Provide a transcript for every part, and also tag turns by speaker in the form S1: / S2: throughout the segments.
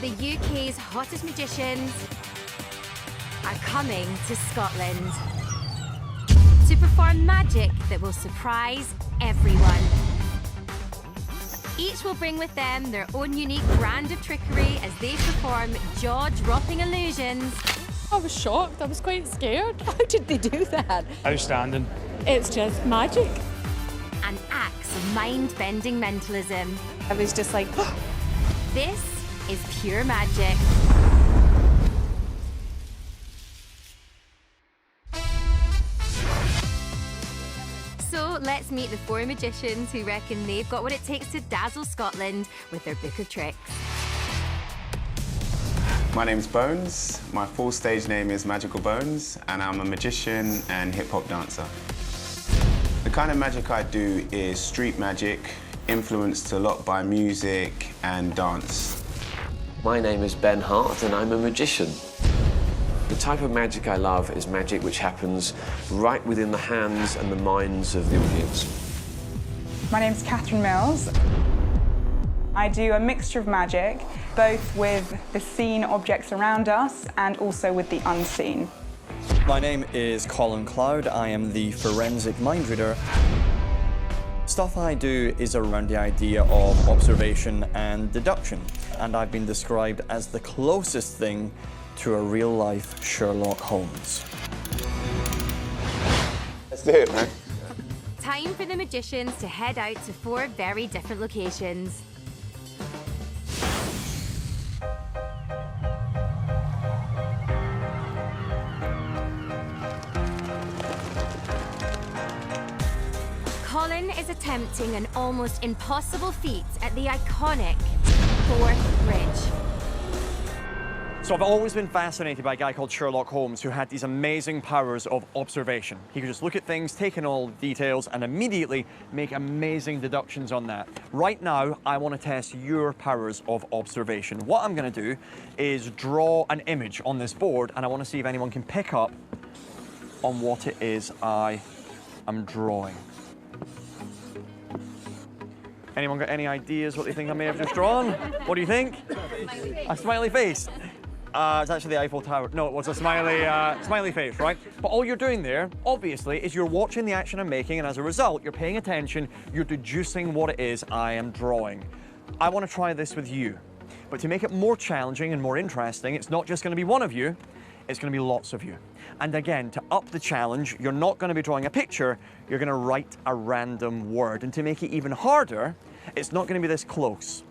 S1: the UK's hottest magicians are coming to Scotland to perform magic that will surprise everyone. Each will bring with them their own unique brand of trickery as they perform jaw-dropping illusions.
S2: I was shocked, I was quite scared. How did they do that?
S3: Outstanding.
S2: It's just magic.
S1: And acts of mind-bending mentalism.
S2: I was just like,
S1: This is pure magic. So let's meet the 4 magicians who reckon they've got what it takes to dazzle Scotland with their book of tricks.
S4: My name's Bones. My full stage name is Magical Bones, and I'm a magician and hip-hop dancer. The kind of magic I do is street magic, influenced a lot by music and dance.
S5: My name is Ben Hart, and I'm a magician. The type of magic I love is magic which happens right within the hands and the minds of the audience.
S6: My name's Katherine Mills. I do a mixture of magic, both with the seen objects around us and also with the unseen.
S7: My name is Colin Cloud. I am the forensic mind reader. Stuff I do is around the idea of observation and deduction, and I've been described as the closest thing to a real-life Sherlock Holmes.
S4: Let's do it, man.
S1: Time for the magicians to head out to 4 very different locations. Colin is attempting an almost impossible feat at the iconic 4th Bridge.
S3: So I've always been fascinated by a guy called Sherlock Holmes who had these amazing powers of observation. He could just look at things, take in all the details, and immediately make amazing deductions on that. Right now, I want to test your powers of observation. What I'm going to do is draw an image on this board, and I want to see if anyone can pick up on what it is I am drawing. Anyone got any ideas what they think I may have just drawn? What do you think? A smiley face. It's actually the Eiffel Tower. No, it was a smiley face, right? But all you're doing there, obviously, is you're watching the action I'm making, and as a result, you're paying attention, you're deducing what it is I am drawing. I want to try this with you. But to make it more challenging and more interesting, it's not just going to be one of you, it's going to be lots of you. And again, to up the challenge, you're not going to be drawing a picture, you're going to write a random word. And to make it even harder, it's not going to be this close.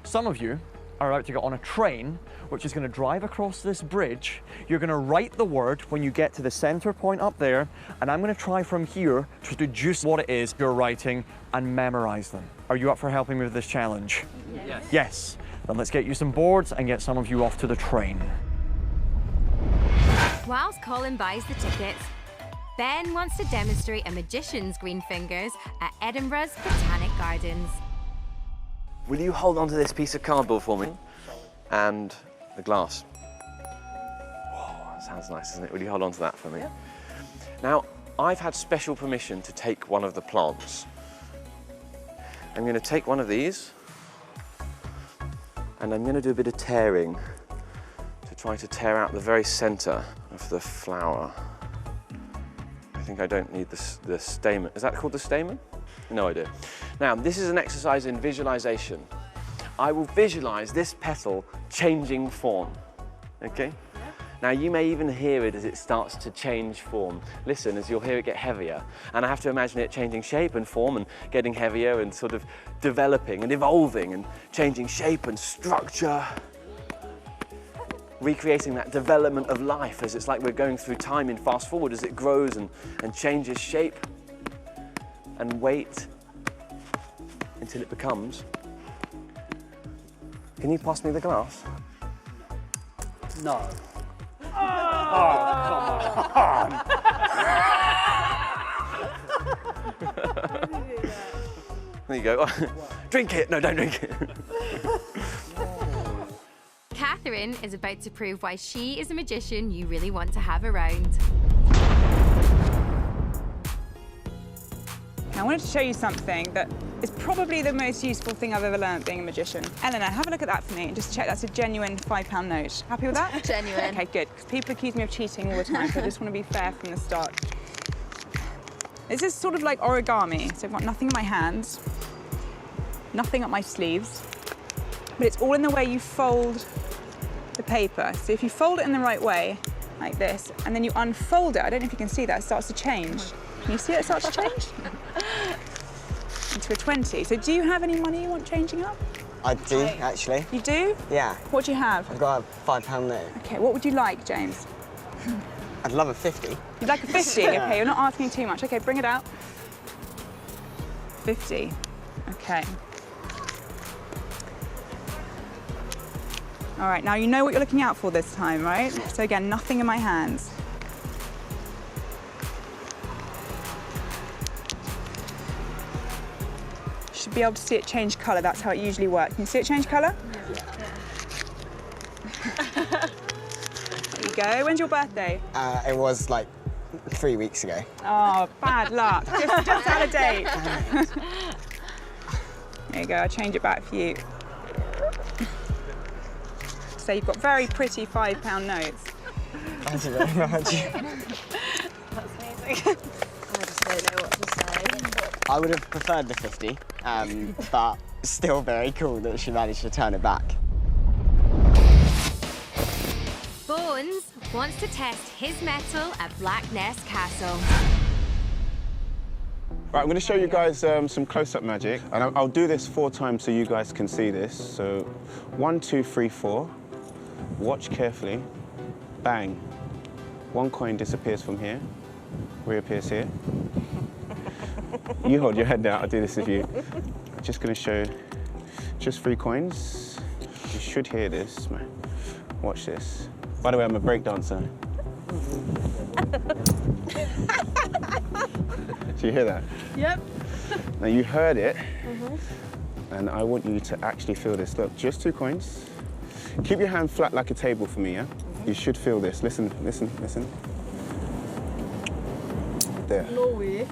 S3: Some of you are about to get on a train, which is going to drive across this bridge. You're going to write the word when you get to the center point up there, and I'm going to try from here to deduce what it is you're writing and memorize them. Are you up for helping me with this challenge?
S2: yes.
S3: Yes. Then let's get you some boards and get some of you off to the train.
S1: Whilst Colin buys the tickets, Ben wants to demonstrate a magician's green fingers at Edinburgh's Botanic Gardens.
S5: Will you hold on to this piece of cardboard for me? And the glass. Whoa, that sounds nice, doesn't it? Will you hold on to that for me?
S2: Yeah.
S5: Now, I've had special permission to take one of the plants. I'm going to take one of these, and I'm going to do a bit of tearing to try to tear out the very center of the flower. I think I don't need the stamen. Is that called the stamen? No idea. Now, this is an exercise in visualization. I will visualize this petal changing form, okay? Yeah. Now, you may even hear it as it starts to change form. Listen, as you'll hear it get heavier. And I have to imagine it changing shape and form and getting heavier and sort of developing and evolving and changing shape and structure. Recreating that development of life as it's like we're going through time in fast forward as it grows and changes shape. And wait until it becomes. Can you pass me the glass?
S3: No. Oh, come on.
S5: There you go. Drink it. No, don't drink it.
S1: Katherine is about to prove why she is a magician you really want to have around.
S6: I wanted to show you something that is probably the most useful thing I've ever learned being a magician. Eleanor, have a look at that for me and just check that's a genuine £5 note. Happy with that?
S1: Genuine.
S6: Okay, good, because people accuse me of cheating all the time, so I just want to be fair from the start. This is sort of like origami, so I've got nothing in my hands, nothing up my sleeves, but it's all in the way you fold the paper. So if you fold it in the right way, like this, and then you unfold it, I don't know if you can see that, it starts to change. Can you see it starts to change? Into a 20. So do you have any money you want changing up?
S8: I do, actually.
S6: You do?
S8: Yeah.
S6: What do you have?
S8: I've got a £5 note.
S6: Okay, what would you like, James?
S8: I'd love a 50.
S6: You'd like a 50? Okay, you're not asking too much. Okay, bring it out. 50. Okay. All right, now you know what you're looking out for this time, right? So again, nothing in my hands. You should be able to see it change colour. That's how it usually works. Can you see it change colour? There you go. When's your birthday?
S8: It was like 3 weeks ago.
S6: Oh, bad luck. Just out of date. There you go, I'll change it back for you. So you've got very pretty £5 notes.
S8: Thank you very much.
S2: That's amazing. I just don't know what to say.
S8: I would have preferred the 50, but still very cool that she managed to turn it back.
S1: Bones wants to test his mettle at Blackness Castle.
S4: Right, I'm going to show you guys some close-up magic, and I'll do this 4 times so you guys can see this. So 1, 2, 3, 4. Watch carefully. Bang. 1 coin disappears from here, reappears here. You hold your head down, I'll do this with you. I'm just going to show just 3 coins. You should hear this. Watch this. By the way, I'm a break dancer. Do you hear that?
S2: Yep.
S4: Now you heard it, and I want you to actually feel this. Look, just 2 coins. Keep your hand flat like a table for me, yeah? You should feel this. Listen, listen, listen. There.
S2: No way.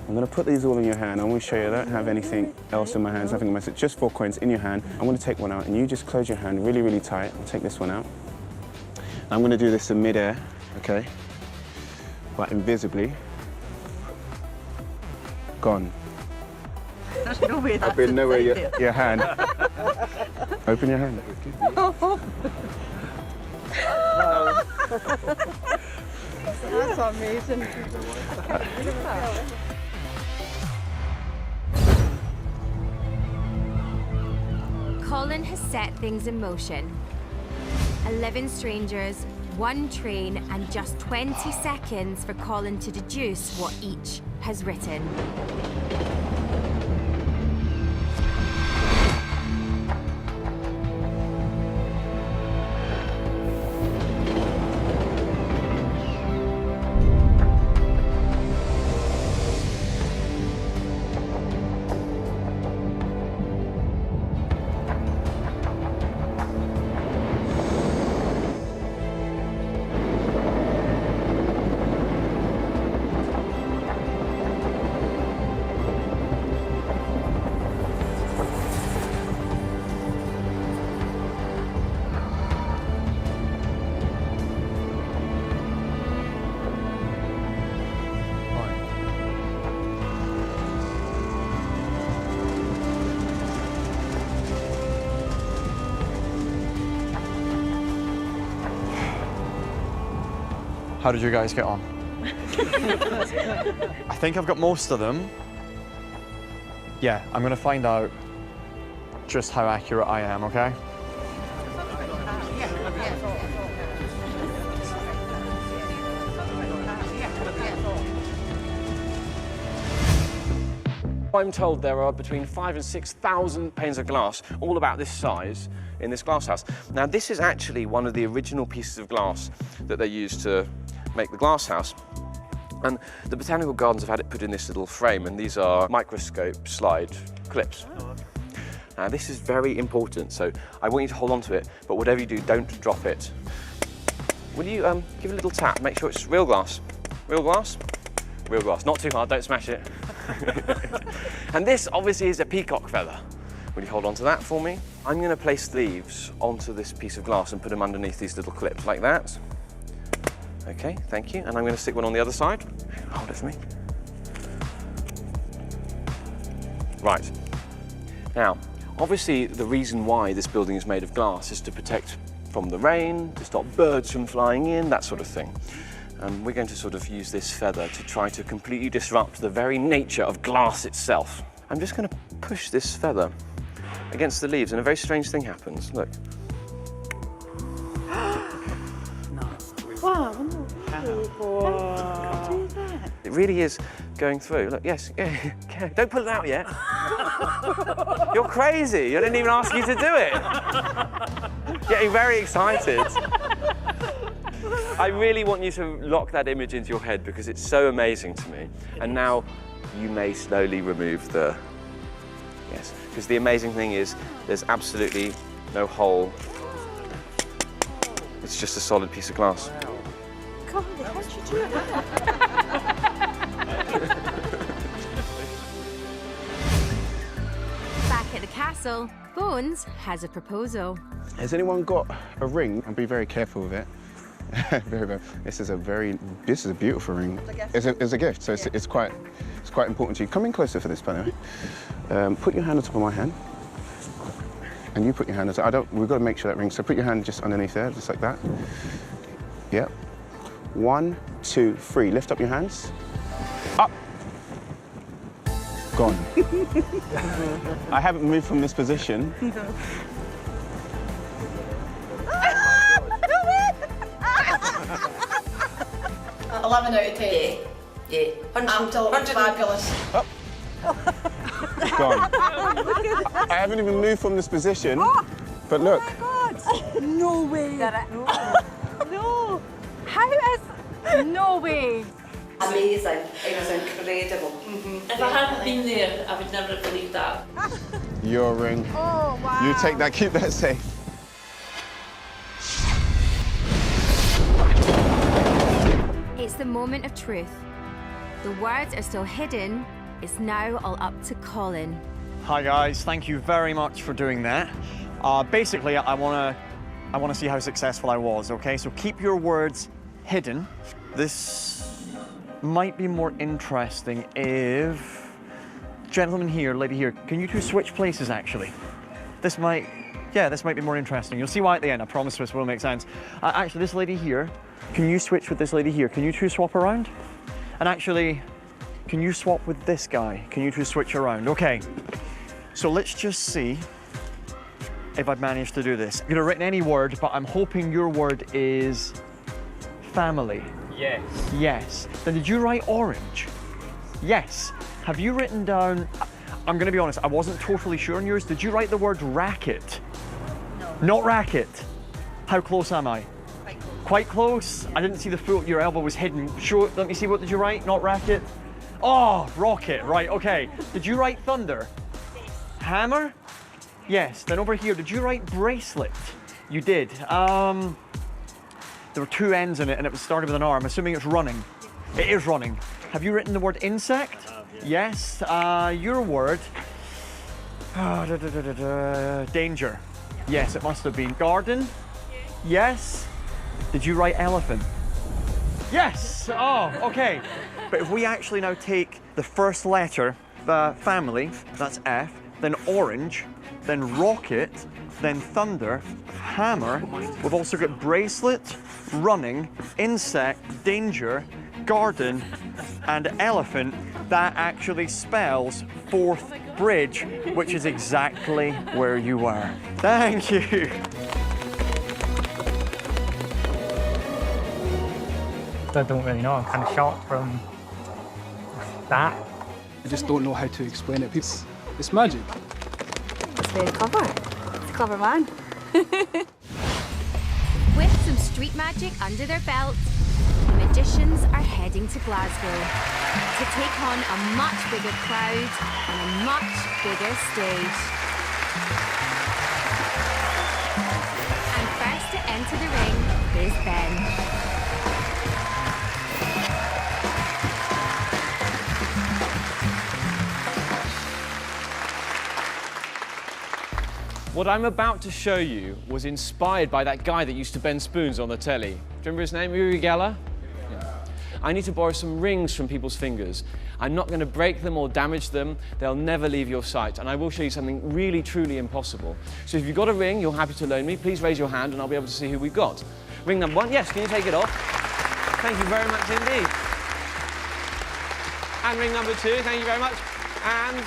S4: I'm going to put these all in your hand. I want to show you I don't have anything else in my hands, nothing in my hands. Just 4 coins in your hand. I'm going to take one out, and you just close your hand really, really tight. I'll take this one out. I'm going to do this in mid-air, okay? But invisibly. Gone.
S2: There's no way that's
S4: I've been nowhere your hand. Open your hand.
S2: That's amazing.
S1: Colin has set things in motion. 11 strangers, 1 train, and just 20 seconds for Colin to deduce what each has written.
S3: How did you guys get on? I think I've got most of them. Yeah, I'm gonna find out just how accurate I am, okay?
S5: I'm told there are between 5,000 and 6,000 panes of glass, all about this size, in this glass house. Now, this is actually one of the original pieces of glass that they used to make the glass house. And the botanical gardens have had it put in this little frame, and these are microscope slide clips. Now, this is very important, so I want you to hold on to it, but whatever you do, don't drop it. Will you give a little tap, make sure it's real glass? Real glass? Real glass. Not too hard, don't smash it. And this obviously is a peacock feather. Will you hold on to that for me? I'm going to place leaves onto this piece of glass and put them underneath these little clips like that. Okay, thank you. And I'm going to stick one on the other side. Hold it for me. Right. Now, obviously the reason why this building is made of glass is to protect from the rain, to stop birds from flying in, that sort of thing. And we're going to sort of use this feather to try to completely disrupt the very nature of glass itself. I'm just going to push this feather against the leaves and a very strange thing happens. Look.
S6: Wow, no. How do you do that?
S5: It really is going through. Look, yes, yeah, don't pull it out yet. You're crazy. I didn't even ask you to do it. Getting very excited. I really want you to lock that image into your head because it's so amazing to me. And now you may slowly remove the, yes, because the amazing thing is there's absolutely no hole. It's just a solid piece of glass.
S6: God, how did you do that?
S1: Back at the castle, Bones has a proposal.
S4: Has anyone got a ring? And be very careful with it. Very, very. This is a beautiful ring. It's a gift, so it's quite important to you. Come in closer for this, by the way. Put your hand on top of my hand, and you put your hand on top. We've got to make sure that rings. So put your hand just underneath there, just like that. Yep. 1, 2, 3. Lift up your hands. Up. Gone. I haven't moved from this position.
S9: 11 out of 10. Yeah. 100 fabulous.
S4: Gone. I haven't even moved from this position, but look.
S6: Oh my God! No way! No! How is... No way!
S9: Amazing. It was incredible. If I hadn't been there, I would never have believed that.
S4: Your ring.
S6: Oh, wow.
S4: You take that, keep that safe.
S1: It's the moment of truth. The words are still hidden. It's now all up to Colin.
S3: Hi guys, thank you very much for doing that. Basically, I wanna see how successful I was, okay? So keep your words hidden. This might be more interesting if... Gentleman here, lady here, can you two switch places actually? This might be more interesting. You'll see why at the end, I promise this will make sense. Actually, this lady here, can you switch with this lady here? Can you two swap around? And actually, can you swap with this guy? Can you two switch around? Okay, so let's just see if I've managed to do this. I could have written any word, but I'm hoping your word is family.
S10: Yes.
S3: Yes. Then did you write orange? Yes. Have you written down, I'm gonna be honest, I wasn't totally sure on yours. Did you write the word racket? No. Not racket. How close am I? Quite close? I didn't see the full, your elbow was hidden. Sure, let me see, what did you write? Not racket? Oh, rocket, right, okay. Did you write thunder? Yes. Hammer? Yes, then over here, did you write bracelet? You did. There were two N's in it and it was started with an R. I'm assuming it's running. It is running. Have you written the word insect? Yes. Your word, danger. Yes, it must have been. Garden? Yes. Did you write elephant? Yes! Oh, okay. But if we actually now take the first letter, the family, that's F, then orange, then rocket, then thunder, hammer, we've also got bracelet, running, insect, danger, garden, and elephant. That actually spells fourth bridge, which is exactly where you were. Thank you.
S10: I don't really know, I'm kind of shocked from that.
S11: I just don't know how to explain it. It's magic.
S6: It's very clever. It's a clever man.
S1: With some street magic under their belt, the magicians are heading to Glasgow to take on a much bigger crowd and a much bigger stage. And first to enter the ring is Ben.
S5: What I'm about to show you was inspired by that guy that used to bend spoons on the telly. Do you remember his name, Uri Geller? Yeah. I need to borrow some rings from people's fingers. I'm not going to break them or damage them. They'll never leave your sight. And I will show you something really, truly impossible. So if you've got a ring you're happy to loan me, please raise your hand and I'll be able to see who we've got. Ring number 1. Yes, can you take it off? Thank you very much indeed. And ring number 2. Thank you very much. And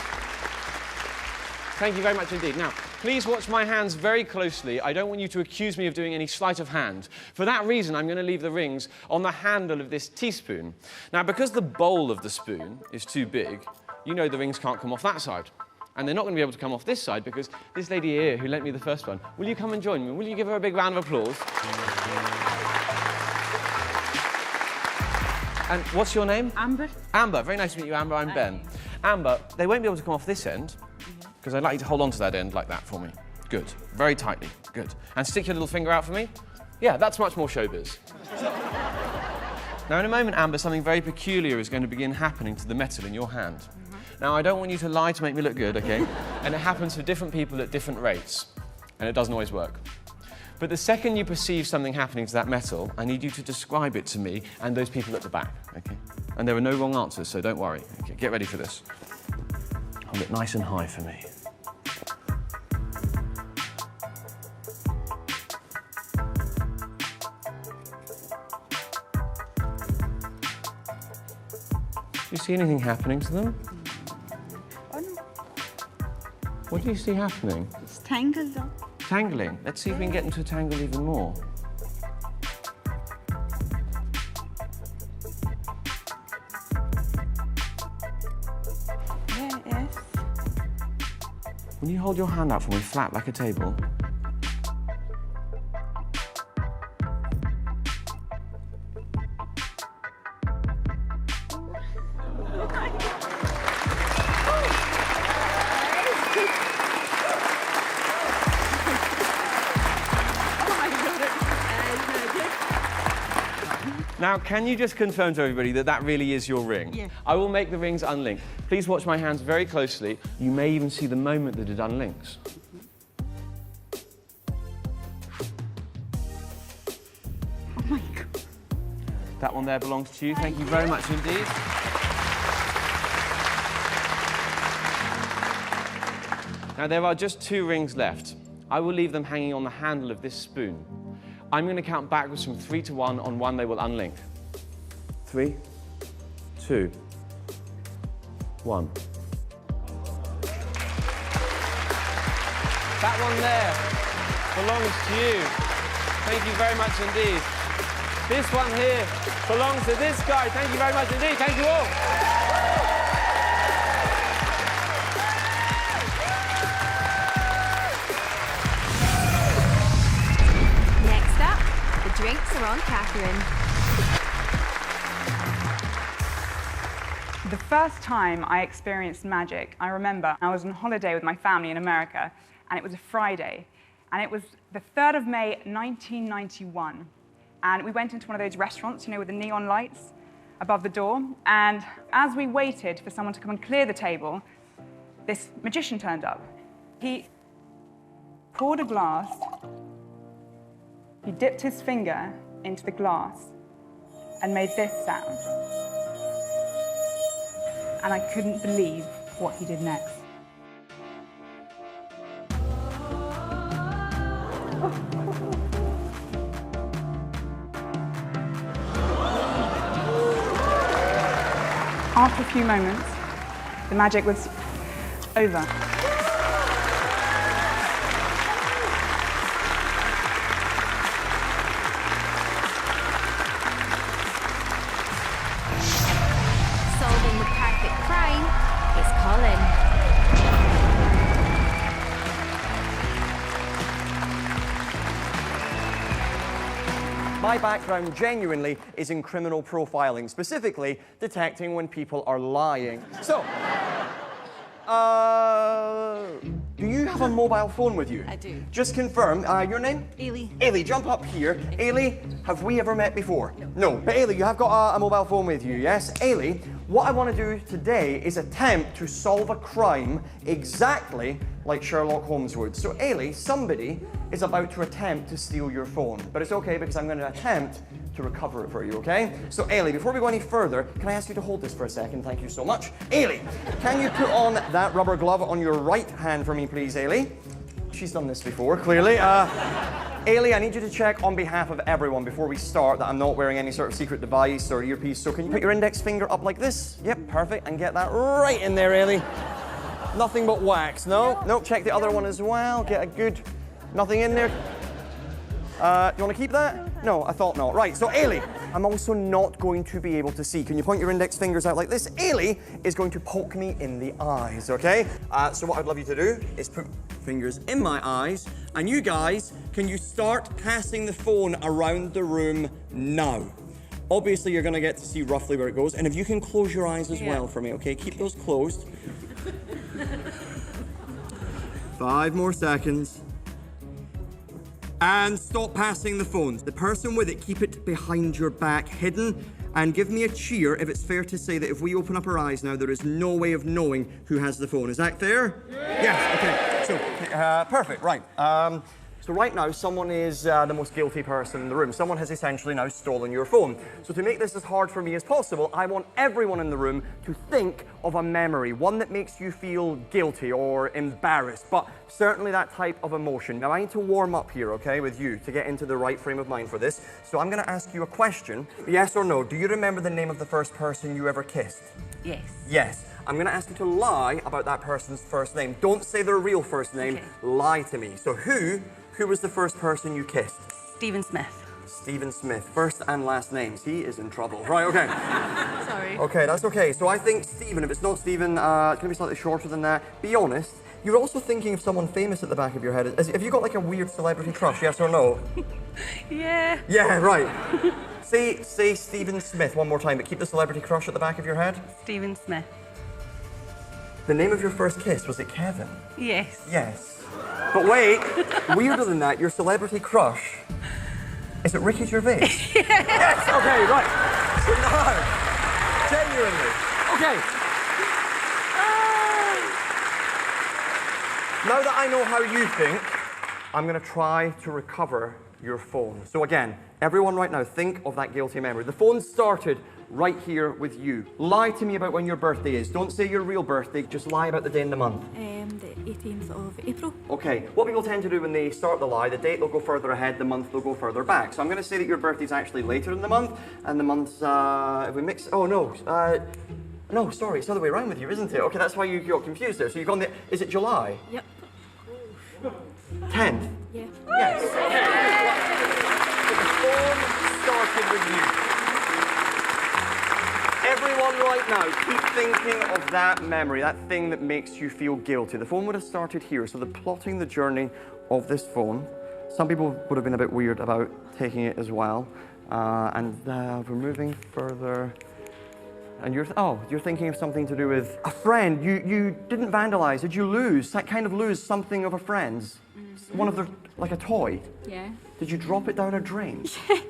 S5: thank you very much indeed. Now, please watch my hands very closely. I don't want you to accuse me of doing any sleight of hand. For that reason, I'm going to leave the rings on the handle of this teaspoon. Now, because the bowl of the spoon is too big, you know the rings can't come off that side. And they're not going to be able to come off this side because this lady here who lent me the first one, will you come and join me? Will you give her a big round of applause? And what's your name?
S6: Amber.
S5: Amber. Very nice to meet you, Amber. I'm Ben. Amber, they won't be able to come off this end, because I'd like you to hold on to that end like that for me. Good. Very tightly. Good. And stick your little finger out for me. Yeah, that's much more showbiz. Now, in a moment, Amber, something very peculiar is going to begin happening to the metal in your hand. Now, I don't want you to lie to make me look good, OK? And it happens for different people at different rates. And it doesn't always work. But the second you perceive something happening to that metal, I need you to describe it to me and those people at the back, OK? And there are no wrong answers, so don't worry. OK, get ready for this. Hold it nice and high for me. Do you see anything happening to them?
S6: Oh, no.
S5: What do you see happening?
S6: It's tangled up.
S5: Tangling. Let's see if we can get them to tangle even more.
S6: Yes.
S5: Will you hold your hand out for me, flat like a table? Now, can you just confirm to everybody that that really is your ring?
S6: Yeah.
S5: I will make the rings unlink. Please watch my hands very closely. You may even see the moment that it unlinks.
S6: Oh my God.
S5: That one there belongs to you. Thank you very much indeed. Now, there are just 2 rings left. I will leave them hanging on the handle of this spoon. I'm going to count backwards from 3 to 1. On 1, they will unlink. 3, 2, 1. That one there belongs to you. Thank you very much indeed. This one here belongs to this guy. Thank you very much indeed. Thank you all.
S1: Drinks are on Katherine.
S6: The first time I experienced magic, I remember I was on holiday with my family in America, and it was a Friday, and it was the 3rd of May, 1991. And we went into one of those restaurants, you know, with the neon lights above the door. And as we waited for someone to come and clear the table, this magician turned up. He poured a glass. He dipped his finger into the glass and made this sound. And I couldn't believe what he did next. After a few moments, the magic was over.
S1: Solving the perfect crime, it's Colin.
S3: My background genuinely is in criminal profiling, specifically detecting when people are lying. So, do you have a mobile phone with you?
S2: I do.
S3: Just confirm, your name?
S2: Ailey.
S3: Ailey, jump up here. Ailey, have we ever met before? No. But Ailey, you have got a mobile phone with you, yes? Ailey, what I want to do today is attempt to solve a crime exactly like Sherlock Holmes would. So Ailey, somebody is about to attempt to steal your phone. But it's okay because I'm going to attempt to recover it for you, okay? So Ailey, before we go any further, can I ask you to hold this for a second? Thank you so much. Ailey, can you put on that rubber glove on your right hand for me, please, Ailey? She's done this before, clearly. Ailey, I need you to check on behalf of everyone before we start that I'm not wearing any sort of secret device or earpiece. So can you put your index finger up like this? Yep, perfect. And get that right in there, Ailey. Nothing but wax, no? Nope, check the other one as well. Get a good... Nothing in there. You want to keep that? No, I thought not. Right, so Ailey, I'm also not going to be able to see. Can you point your index fingers out like this? Ailey is going to poke me in the eyes, okay? So what I'd love you to do is put fingers in my eyes, and you guys, can you start passing the phone around the room now? Obviously, you're going to get to see roughly where it goes, and if you can close your eyes as well for me, okay? Keep those closed. 5 more seconds. And stop passing the phones. The person with it, keep it behind your back, hidden, and give me a cheer if it's fair to say that if we open up our eyes now, there is no way of knowing who has the phone. Is that fair? Yeah. Yes, okay. So, perfect, right. So right now, someone is the most guilty person in the room. Someone has essentially now stolen your phone. So to make this as hard for me as possible, I want everyone in the room to think of a memory, one that makes you feel guilty or embarrassed, but certainly that type of emotion. Now I need to warm up here, okay, with you to get into the right frame of mind for this. So I'm gonna ask you a question, yes or no. Do you remember the name of the first person you ever kissed?
S2: Yes.
S3: Yes. I'm going to ask you to lie about that person's first name. Don't say their real first name. Okay. Lie to me. So who was the first person you kissed?
S2: Stephen Smith.
S3: Stephen Smith. First and last names. He is in trouble. Right, okay.
S2: Sorry.
S3: Okay, that's okay. So I think Stephen, if it's not Stephen, it's going to be slightly shorter than that. Be honest. You're also thinking of someone famous at the back of your head. Have you got like a weird celebrity crush, yes or no?
S2: Yeah.
S3: Yeah, right. Say Stephen Smith one more time, but keep the celebrity crush at the back of your head.
S2: Stephen Smith.
S3: The name of your first kiss, was it Kevin?
S2: Yes.
S3: Yes. But wait, weirder than that, your celebrity crush, is it Ricky Gervais? Yes, okay, right. So now, genuinely, okay. Now that I know how you think, I'm going to try to recover your phone. So again, everyone right now, think of that guilty memory. The phone started right here with you. Lie to me about when your birthday is. Don't say your real birthday, just lie about the day and the month.
S2: The 18th of April.
S3: Okay, what people tend to do when they start the lie, the date they'll go further ahead, the month they'll go further back. So I'm going to say that your birthday's actually later in the month, and the month's, if we mix, oh no, no, sorry, it's the other way around with you, isn't it? Okay, that's why you got confused there. So you've gone the, is it July?
S2: Yep.
S3: 10th?
S2: Yeah.
S3: Yes. So the phone started with you. Everyone right now, keep thinking of that memory, that thing that makes you feel guilty. The phone would have started here, so they're plotting the journey of this phone. Some people would have been a bit weird about taking it as well. And we're moving further. And you're thinking of something to do with a friend. You didn't vandalize. Did you lose? That kind of lose something of a friend's? One of their, like a toy?
S2: Yeah.
S3: Did you drop it down a drain?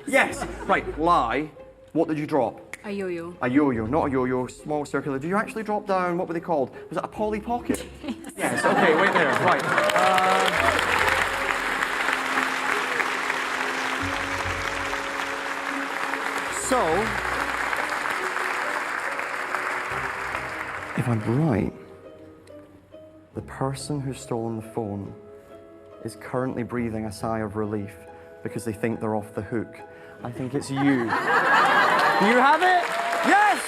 S3: Yes. Right, lie. What did you drop?
S2: A yo-yo.
S3: A yo-yo, not a yo-yo, small circular. Did you actually drop down, what were they called? Was it a Polly Pocket? Yes, okay, wait there, right. So, if I'm right, the person who's stolen the phone is currently breathing a sigh of relief because they think they're off the hook. I think it's you. Do you have it? Yes!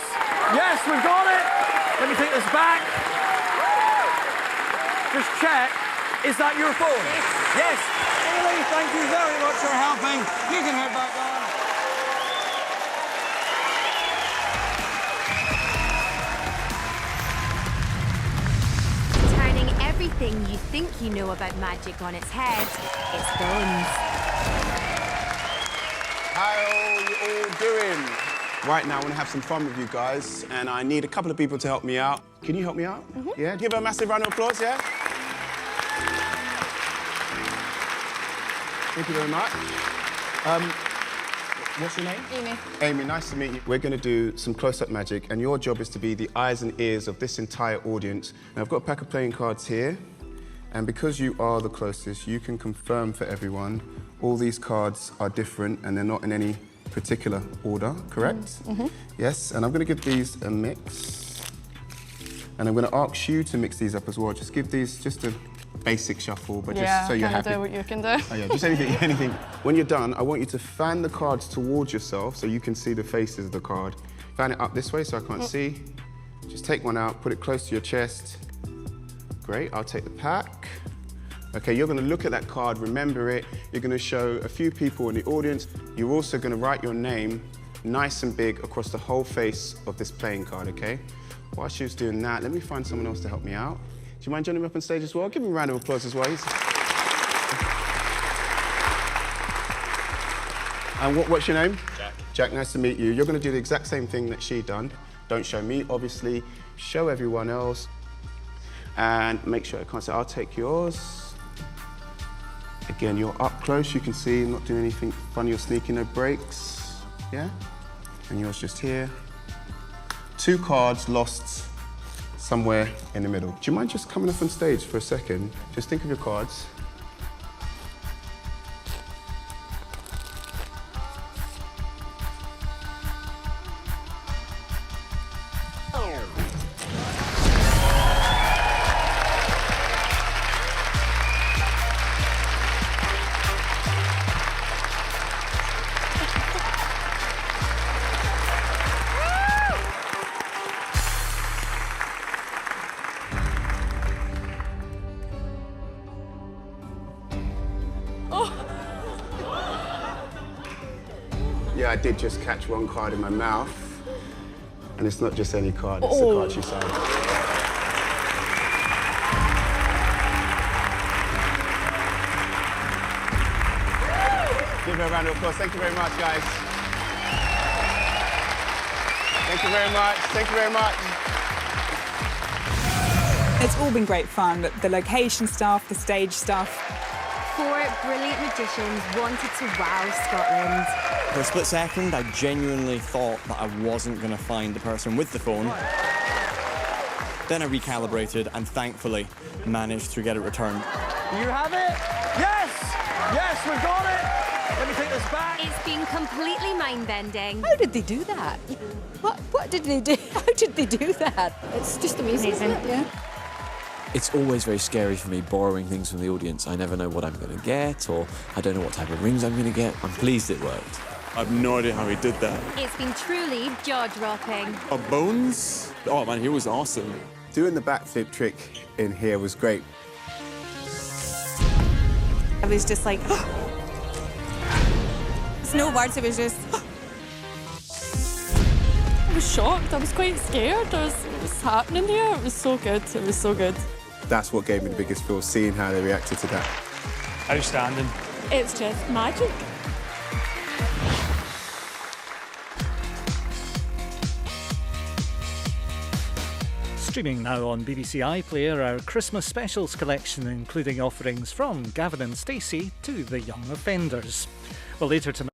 S3: Yes, we've got it! Let me take this back. Just check. Is that your phone? Yes! Ailey, thank you very much for helping. You can head back on.
S1: Turning everything you think you know about magic on its head, it's Bones.
S4: How are you all doing? Right now, I want to have some fun with you guys, and I need a couple of people to help me out. Can you help me out? Yeah? Give her a massive round of applause, yeah? Thank you very much. What's your name?
S2: Amy.
S4: Amy, nice to meet you. We're going to do some close-up magic, and your job is to be the eyes and ears of this entire audience. Now, I've got a pack of playing cards here, and because you are the closest, you can confirm for everyone all these cards are different and they're not in any particular order, correct?
S2: Mm-hmm.
S4: Yes, and I'm going to give these a mix. And I'm going to ask you to mix these up as well. Just give these just a basic shuffle, but just so you're happy.
S2: Yeah, do what you can do.
S4: Oh yeah, just anything. When you're done, I want you to fan the cards towards yourself so you can see the faces of the card. Fan it up this way so I can't see. Just take one out, put it close to your chest. Great, I'll take the pack. Okay, you're gonna look at that card, remember it. You're gonna show a few people in the audience. You're also gonna write your name nice and big across the whole face of this playing card, okay? While she was doing that, let me find someone else to help me out. Do you mind joining me up on stage as well? Give him a round of applause as well. And what's your name?
S12: Jack.
S4: Jack, nice to meet you. You're going to do the exact same thing that she done. Don't show me, obviously. Show everyone else. And make sure I can't say, I'll take yours. Again, you're up close. You can see I'm not doing anything funny or sneaky, no breaks. Yeah? And yours just here. 2 cards lost somewhere in the middle. Do you mind just coming up on stage for a second? Just think of your cards. Yeah, I did just catch one card in my mouth. And it's not just any card, it's the card she signed. Give her a round of applause. Thank you very much, guys. Thank you very much. Thank you very much.
S6: It's all been great fun, the location stuff, the stage stuff.
S1: 4 brilliant magicians wanted to wow Scotland.
S7: For a split second, I genuinely thought that I wasn't going to find the person with the phone. Then I recalibrated and thankfully managed to get it returned.
S3: You have it? Yes! Yes, we've got it! Let me take this back.
S1: It's been completely mind-bending.
S2: How did they do that? What did they do? How did they do that? It's just amazing, isn't it? Yeah.
S5: It's always very scary for me borrowing things from the audience. I never know what I'm going to get, or I don't know what type of rings I'm going to get. I'm pleased it worked.
S12: I have no idea how he did that.
S1: It's been truly jaw-dropping.
S12: Bones? Oh man, he was awesome.
S4: Doing the backflip trick in here was great.
S13: I was just like, there's no words, it was just, I was shocked, I was quite scared. What's happening here? It was so good, it was so good.
S4: That's what gave me the biggest feel, seeing how they reacted to that.
S10: Outstanding.
S13: It's just magic.
S14: Streaming now on BBC iPlayer, our Christmas specials collection, including offerings from Gavin and Stacey to the young offenders. Well, later tonight.